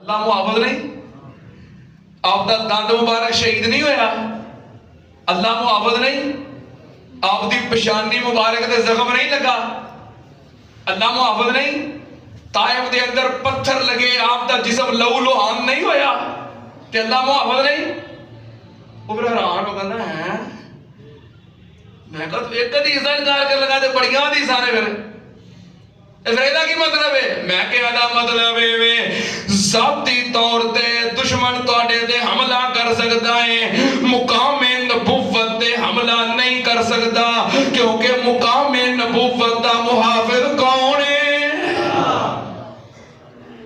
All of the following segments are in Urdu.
اللہ محافظ نہیں؟ آپ دا دند مبارک شہید نہیں ہویا؟ اللہ محافظ نہیں؟ آپ دی پشانی مبارک دے زخم نہیں لگا؟ اللہ محافظ نہیں؟ طائف دے اندر پتھر لگے آپ دا جسم لہو لہان نہیں ہویا کہ اللہ محافظ نہیں؟ وہ پھر حیران ہو کہنا ہے میں کہا تو ایک کدی انسان کار کر لگا دے بڑیاں دی سارے پھر افریدہ کی مطلب ہے میں کہا دا مطلب ہے ذاتی طور تے دشمن توڑے دے حملہ کر سکتا ہے مقام نبوت دے حملہ نہیں کر سکتا کیونکہ مقام نبوت دا محافظ کون ہے؟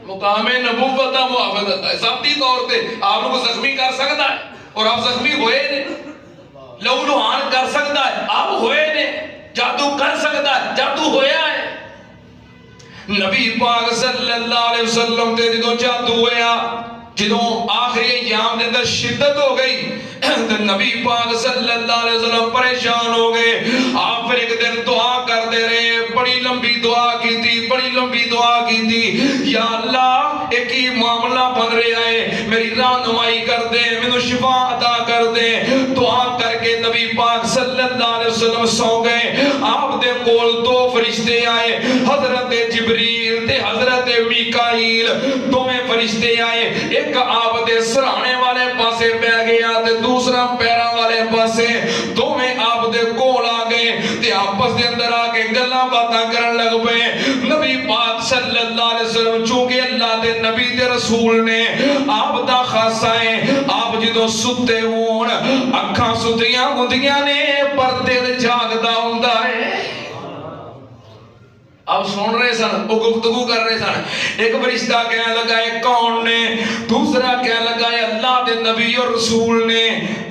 مقام نبوت دا محافظ ذاتی طور تے آپ کو زخمی کر سکتا ہے اور آپ زخمی ہوئے نہیں لہو لہان کر سکتا ہے آپ ہوئے نہیں جادو کر سکتا ہے جادو ہویا ہے نبی پاک صلی اللہ علیہ وسلم تے جدوں جادو ہویا جدوں آخری ایام دے اندر شدت ہو گئی تو نبی پاک صلی اللہ علیہ وسلم پریشان ہو گئے آپ پھر ایک دن دعا کر دے رہے بڑی لمبی دعا کی تھی بڑی لمبی دعا کی تھی یا اللہ ایک ہی معاملہ بن رہا ہے میری رہنمائی کر دے مینوں شفا عطا کر دے دعا کر کے نبی پاک صلی اللہ علیہ وسلم سو گئے آپ دے کول دو فرشتے آئے حضرت جبریل تے حضرت میکائیل دونوں فرشتے آئے ایک آپ دے سرانے والے پاسے پہ گیا تے دوسرا پیرا والے پاسے دونوں آپ دے کول آ گئے تے آپس دے اندر آ کے گلاں باتاں کرن لگ پئے نبی پاک صلی اللہ علیہ وسلم چونکہ اللہ دے نبی دے رسول نے آپ دا خاصہ ہے آپ جدوں ستے ہون اکھاں ستیاں ہوندیاں نے پر دل جاگدا ہوندا ہے اب سن رہے سن وہ گفتگو کر رہے سن ایک فرشتہ کہنے لگا ہے کون نے دوسرا کہنے لگا ہے اللہ دے نبی اور رسول نے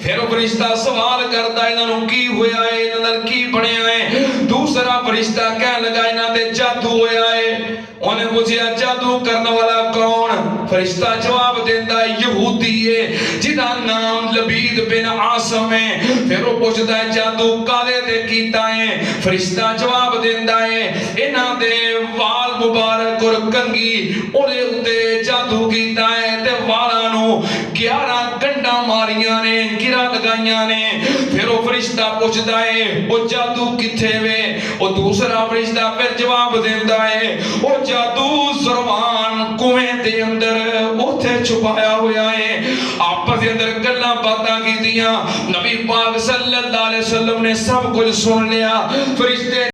پھر وہ فرشتہ سوال کرتا ہے انہوں کی ہویا ہے انہوں کی بڑھیا ہے دوسرا فرشتہ کہنے لگا انہوں دے جادو ہویا ہے انہیں پوچھا جادو کرنے والا کون فرشتہ جواب دیتا ہے یہودی ہے جنہا نام لبید بن عاصم ہے پھر وہ پوچھتا ہے جادو کالے دے کیتا ہے فرشتہ جواب دیتا ہے انہاں دے وال مبارک اور کنگی انہیں اتے جادو کیتا ہے تے والانو 11 گنڈا ماریاں نے گرا لگائیاں نے پھر وہ فرشتہ پوچھتا ہے وہ جادو کتھے وے وہ دوسرا فرشتہ پھر جواب دیتا ہے وہ جادو زربان کنویں دے اندر اوتھے چھپایا ہوا ہے آپس دے اندر گلاں باتاں کی دیاں نبی پاک صلی اللہ علیہ وسلم نے سب کچھ سن لیا فرشتے